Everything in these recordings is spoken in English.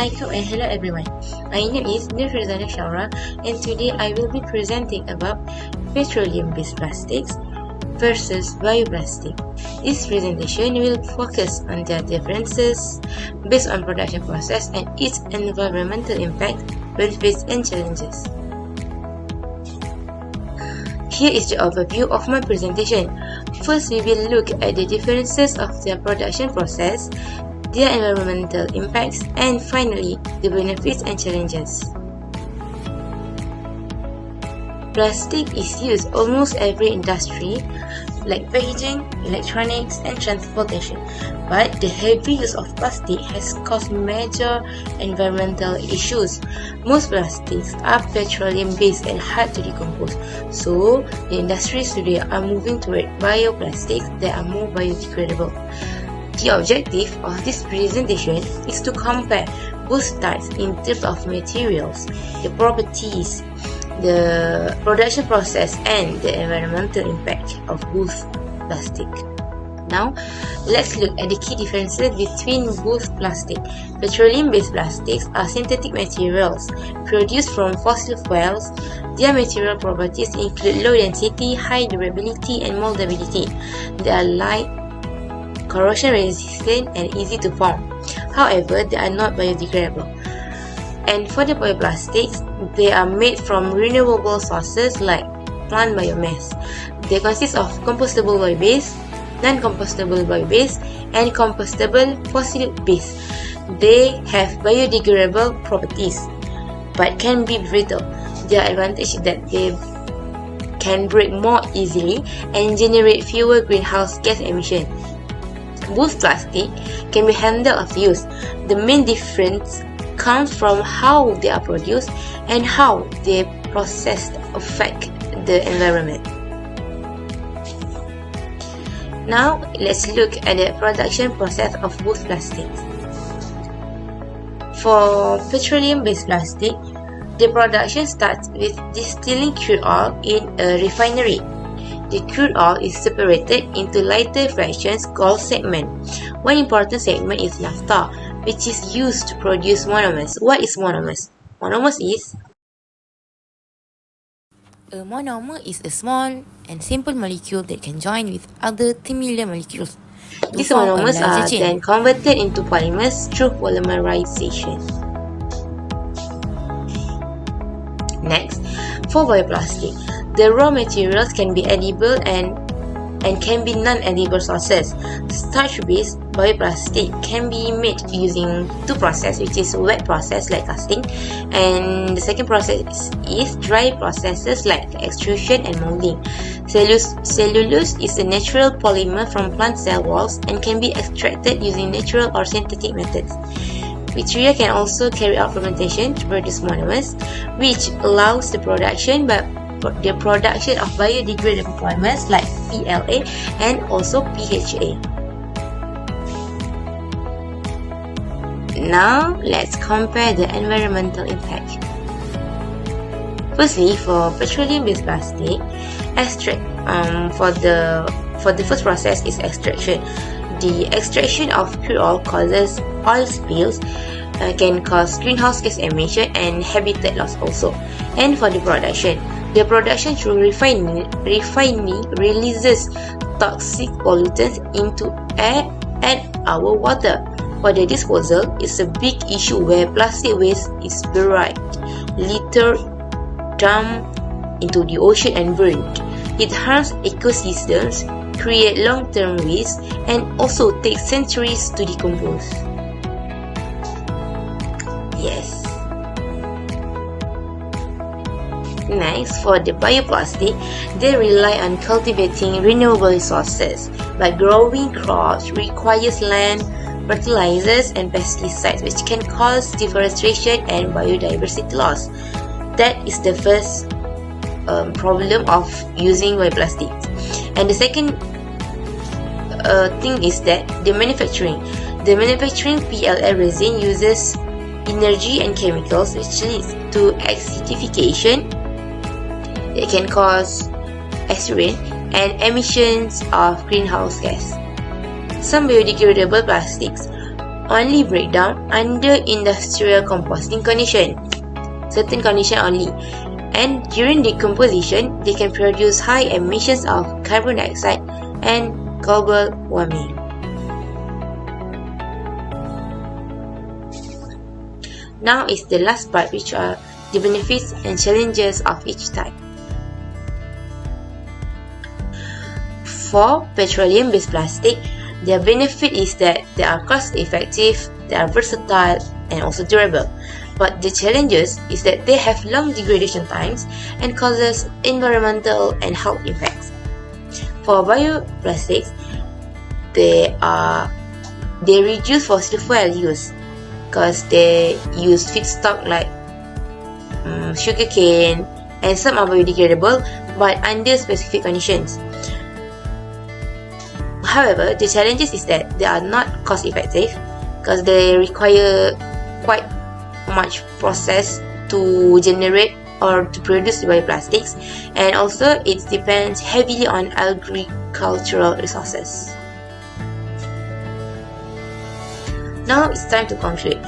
Assalamualaikum and hello everyone. My name is Nurfirzanah Syaurah and today I will be presenting about petroleum-based plastics versus bioplastic. This presentation will focus on their differences based on production process and its environmental impact, benefits and challenges. Here is the overview of my presentation. First, we will look at the differences of their production process, their environmental impacts, and finally, the benefits and challenges. Plastic is used almost every industry, like packaging, electronics, and transportation. But the heavy use of plastic has caused major environmental issues. Most plastics are petroleum-based and hard to decompose. So, the industries today are moving toward bioplastics that are more biodegradable. The objective of this presentation is to compare both types in terms of materials, the properties, the production process, and the environmental impact of both plastic. Now, let's look at the key differences between both plastic. Petroleum-based plastics are synthetic materials produced from fossil fuels. Their material properties include low density, high durability, and moldability. They are light, corrosion resistant, and easy to form. However, they are not biodegradable. And for the bioplastics, they are made from renewable sources like plant biomass. They consist of compostable bio-based, non-compostable bio-based, and compostable fossil-based. They have biodegradable properties, but can be brittle. Their advantage is that they can break more easily and generate fewer greenhouse gas emissions. Both plastic can be handled after use. The main difference comes from how they are produced and how they processed affect the environment. Now, let's look at the production process of both plastics. For petroleum-based plastic, the production starts with distilling crude oil in a refinery. The crude oil is separated into lighter fractions called segments. One important segment is naphtha, which is used to produce monomers. What is monomers? Monomers is a monomer is a small and simple molecule that can join with other similar molecules. These monomers are then converted into polymers through polymerization. Next, for bioplastic, the raw materials can be edible and can be non-edible sources. Starch-based bioplastic can be made using two processes, which is wet process like casting, and the second process is dry processes like extrusion and molding. Cellulose is a natural polymer from plant cell walls and can be extracted using natural or synthetic methods. Bacteria can also carry out fermentation to produce monomers, which allows the production of biodegradable polymers like PLA and also PHA. Now, let's compare the environmental impact. Firstly, for petroleum-based plastic, for the first process is extraction. The extraction of crude oil causes oil spills, can cause greenhouse gas emission and habitat loss also. And for the production through refining releases toxic pollutants into air and our water. For the disposal, it's a big issue where plastic waste is buried, littered, dumped into the ocean and burned. It harms ecosystems, creates long-term waste, and also takes centuries to decompose. Yes. Next, for the bioplastic, they rely on cultivating renewable resources. By growing crops requires land, fertilizers, and pesticides, which can cause deforestation and biodiversity loss. That is the first problem of using bioplastics. And the second thing is that the manufacturing PLA resin uses energy and chemicals, which leads to acidification. It can cause accident and emissions of greenhouse gas. Some biodegradable plastics only break down under industrial composting condition, certain condition only, and during decomposition they can produce high emissions of carbon dioxide and global warming. Now is the last part, which are the benefits and challenges of each type. For petroleum-based plastic, their benefit is that they are cost-effective, they are versatile, and also durable. But the challenges is that they have long degradation times and causes environmental and health impacts. For bioplastics, they reduce fossil fuel use because they use feedstock like sugarcane, and some are biodegradable but under specific conditions. However, the challenges is that they are not cost effective because they require quite much process to generate or to produce the bioplastics, and also it depends heavily on agricultural resources. Now it's time to conclude.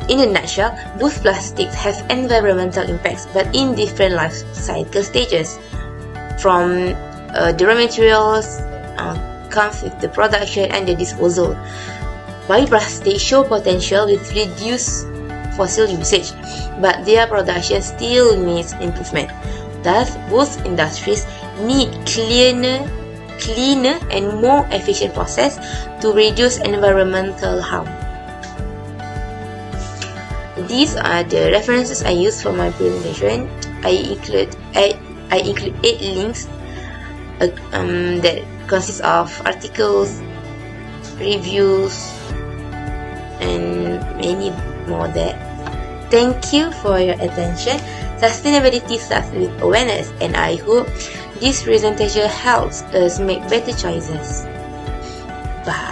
In a nutshell, both plastics have environmental impacts but in different life cycle stages. From the raw materials comes with the production and the disposal. Bioplastics show potential with reduced fossil usage, but their production still needs improvement. Thus, both industries need cleaner and more efficient process to reduce environmental harm. These are the references I used for my presentation. I include 8 links that consist of articles, reviews, and many more there. Thank you for your attention. Sustainability starts with awareness, and I hope this presentation helps us make better choices. Bye.